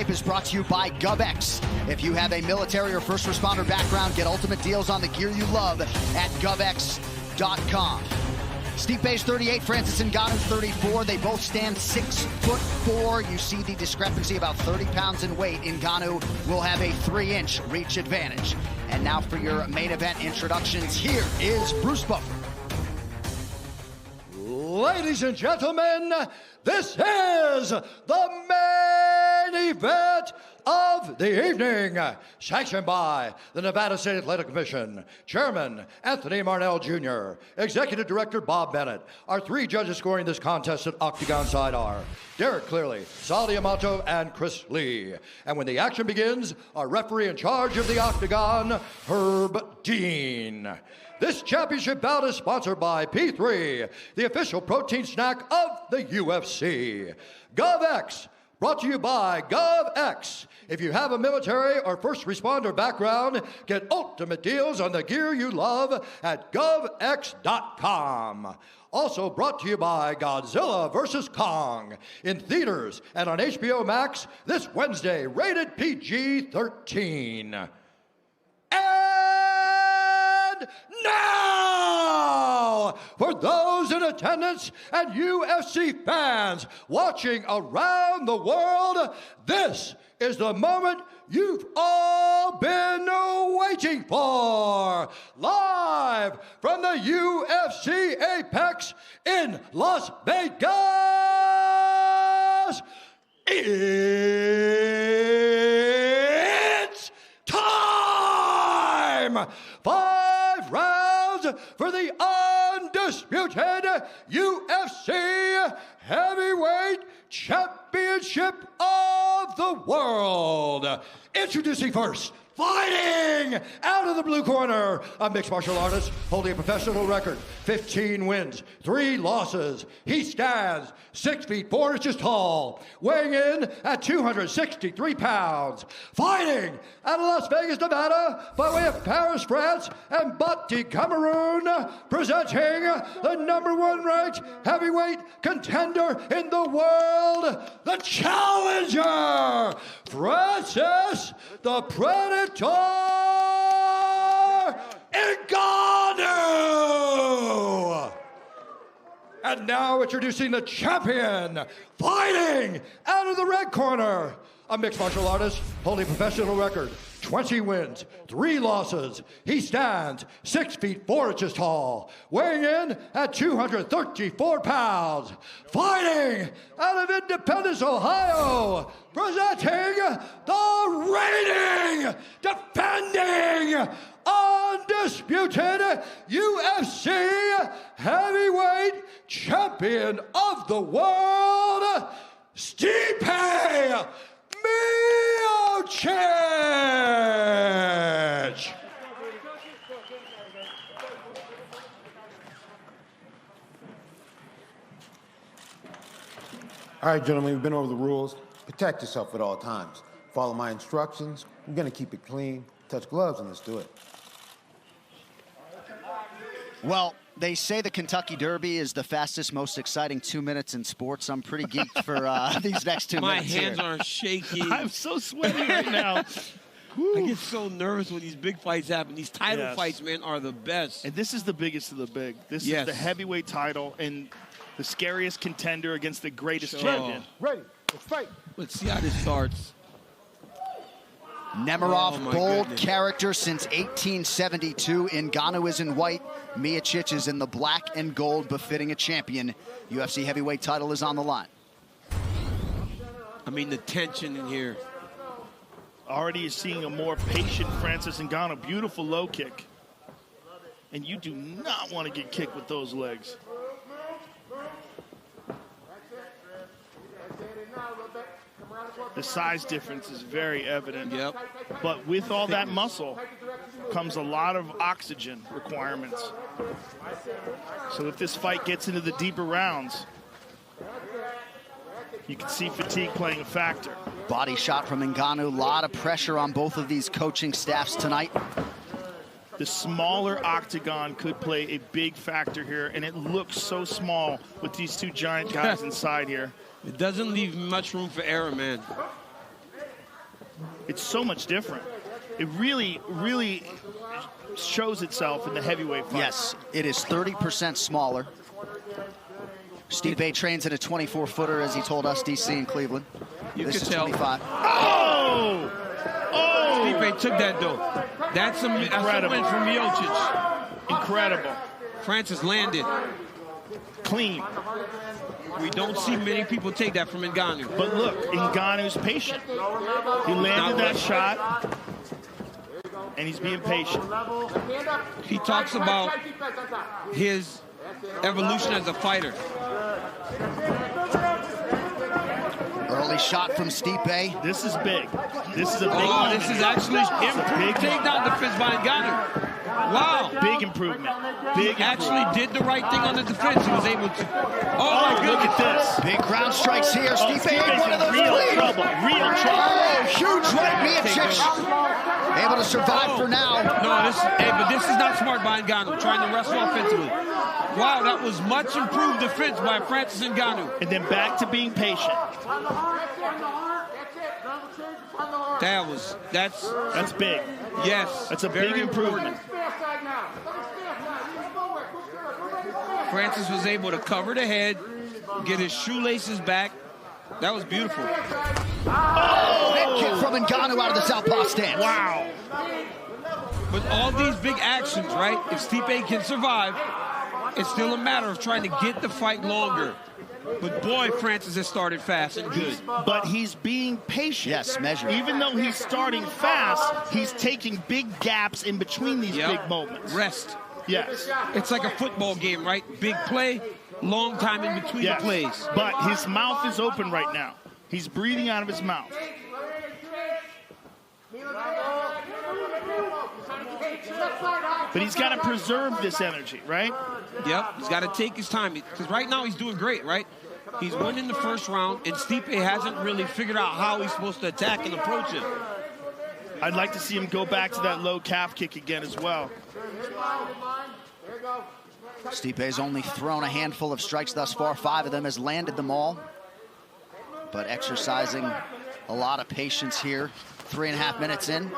Stipe is brought to you by GovX. If you have a military or first responder background, get ultimate deals on the gear you love at govx.com. Stipe's 38, Francis Ngannou's 34. They both stand 6'4". You see the discrepancy, about 30 pounds in weight. Ngannou will have a 3-inch reach advantage. And now for your main event introductions, here is Bruce Buffer. Ladies and gentlemen, this is the main event of the evening, sanctioned by the Nevada State Athletic Commission, Chairman Anthony Marnell Jr., Executive Director Bob Bennett. Our 3 judges scoring this contest at Octagon side are Derek Clearly, Sal Amato, and Chris Lee. And when the action begins, our referee in charge of the Octagon, Herb Dean. This championship bout is sponsored by P3, the official protein snack of the UFC. GovX, brought to you by GovX. If you have a military or first responder background, get ultimate deals on the gear you love at govx.com. Also brought to you by Godzilla vs. Kong, in theaters and on HBO Max this Wednesday, rated PG-13. Now, for those in attendance and UFC fans watching around the world, this is the moment you've all been waiting for. Live from the UFC Apex in Las Vegas, it's time! 5 rounds for the undisputed UFC Heavyweight Championship of the World. Introducing first, fighting out of the blue corner, a mixed martial artist holding a professional record, 15 wins, 3 losses. He stands 6 feet 4 inches tall, weighing in at 263 pounds. Fighting out of Las Vegas, Nevada, by way of Paris, France, and Bati, Cameroon, presenting the #1 ranked heavyweight contender in the world, the challenger, Francis the Predator Ngannou! And now introducing the champion, fighting out of the red corner, a mixed martial artist holding a professional record, 20 wins, 3 losses. He stands 6 feet 4 inches tall, weighing in at 234 pounds. Fighting out of Independence, Ohio, presenting the reigning, defending, undisputed UFC heavyweight champion of the world, Stipe Miocic! All right, gentlemen, we've been over the rules. Protect yourself at all times. Follow my instructions. I'm gonna keep it clean. Touch gloves and let's do it. Well, they say the Kentucky Derby is the fastest, most exciting 2 minutes in sports. I'm pretty geeked for these next 2 minutes. My hands are shaky. I'm so sweaty right now. I get so nervous when these big fights happen. These title fights, man, are the best. And this is the biggest of the big. This is the heavyweight title and the scariest contender against the greatest champion. Ready, let's fight. Let's see how this starts. Nemiroff, bold character since 1872. Ngannou is in white. Miocic is in the black and gold, befitting a champion. UFC heavyweight title is on the line. I mean, the tension in here. Already you're seeing a more patient Francis Ngannou. Beautiful low kick. And you do not want to get kicked with those legs. The size difference is very evident. Yep. But with all that muscle comes a lot of oxygen requirements. So if this fight gets into the deeper rounds, you can see fatigue playing a factor. Body shot from Ngannou. A lot of pressure on both of these coaching staffs tonight. The smaller octagon could play a big factor here, and it looks so small with these 2 giant guys inside here. It doesn't leave much room for error, man. It's so much different. It really, really shows itself in the heavyweight fight. Yes, it is 30% smaller. Stipe trains at a 24-footer, as he told us, DC in Cleveland. This is 25. Oh! Oh! Stipe took that, though. That's a win from Miocic. Incredible. Francis landed. Clean. We don't see many people take that from Ngannou. But look, Ngannou's patient. He landed that shot, and he's being patient. He talks about his evolution as a fighter. Early shot from Stipe. This is big. This is a big Oh, this is actually improved takedown defense by Ngannou. Wow. Big improvement. Big He actually did the right thing on the defense. He was able to. Oh, my goodness. Look at this. Big ground strikes here. Stipe Stipe's one of in those real clean. trouble. Real trouble. Oh, huge right. Miocic able to survive for now. No, but this is not smart by Ngannou, trying to wrestle offensively. Wow, that was much improved defense by Francis Ngannou. And then back to being patient. That's big. Yes. That's a big improvement. Francis was able to cover the head, get his shoelaces back. That was beautiful. Oh, big kick from Ngannou out of the southpaw stance. Wow. With all these big actions, right? If Stipe can survive, it's still a matter of trying to get the fight longer. But boy, Francis has started fast and good. But he's being patient. Yes, measured. Even though he's starting fast, he's taking big gaps in between these big moments. Rest. Yes. It's like a football game, right? Big play, long time in between the plays. But his mouth is open right now. He's breathing out of his mouth. But he's got to preserve this energy, right? Yep, he's got to take his time. Because right now he's doing great, right? He's winning the first round, and Stipe hasn't really figured out how he's supposed to attack and approach it. I'd like to see him go back to that low calf kick again as well. Stipe's only thrown a handful of strikes thus far. 5 of them, has landed them all. But exercising a lot of patience here. 3.5 minutes in.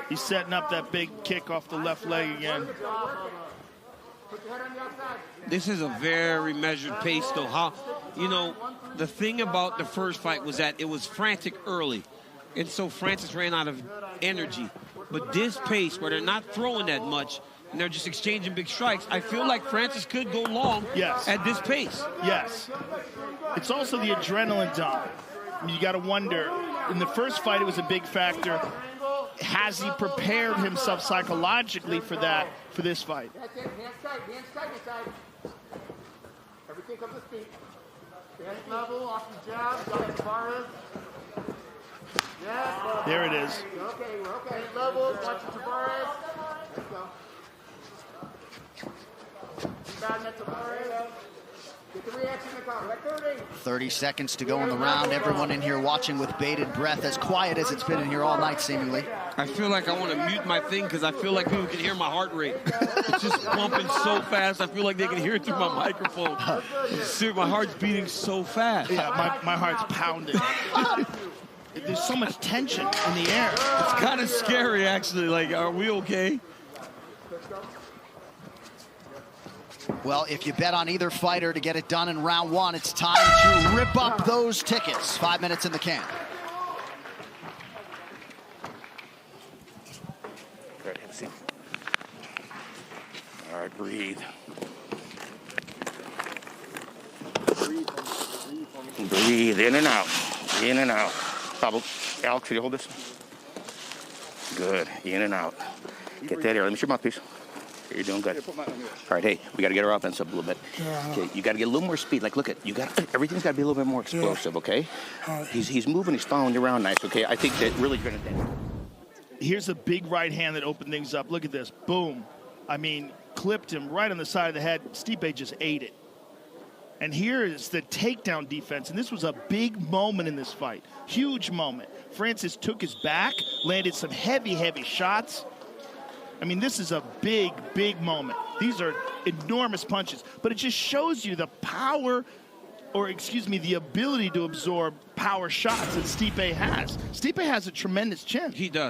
He's setting up that big kick off the left leg again. This is a very measured pace, though. The thing about the first fight was that it was frantic early. And so Francis ran out of energy. But this pace, where they're not throwing that much, and they're just exchanging big strikes, I feel like Francis could go long at this pace. Yes. It's also the adrenaline dump. You got to wonder, in the first fight, it was a big factor. Has he prepared himself psychologically for that, for this fight? That's it. Hands tight, inside. Everything comes to speed. Hands level, off the jab, got as far as. Yeah. There it is. We're okay. Hands level, watch the Tavares. Let's go. Bad net Tavares. Get the reaction in the car. Like 30 seconds to go in the round. Everyone in here watching with bated breath, as quiet as it's been in here all night, seemingly. I feel like I want to mute my thing because I feel like people can hear my heart rate. It's just pumping so fast. I feel like they can hear it through my microphone. My heart's beating so fast. Yeah, my heart's pounding. There's so much tension in the air. It's kind of scary, actually. Like, are we okay? Well, if you bet on either fighter to get it done in round 1, it's time to rip up those tickets. 5 minutes in the can. All right, have a seat. All right, breathe. Breathe in and out. In and out. Pablo, Alex, could you hold this? Good. In and out. Get that air. Let me see your mouthpiece. You're doing good. All right, hey, we got to get our offense up a little bit. Okay, you got to get a little more speed. Like, look at everything's got to be a little bit more explosive. Okay. He's moving. He's following you around nice. Okay. I think that really going to. Here's a big right hand that opened things up. Look at this. Boom. I mean, clipped him right on the side of the head. Stipe just ate it. And here is the takedown defense. And this was a big moment in this fight. Huge moment. Francis took his back, landed some heavy, heavy shots. I mean, this is a big, big moment. These are enormous punches. But it just shows you the power or excuse me, the ability to absorb power shots that Stipe has. Stipe has a tremendous chin. He does.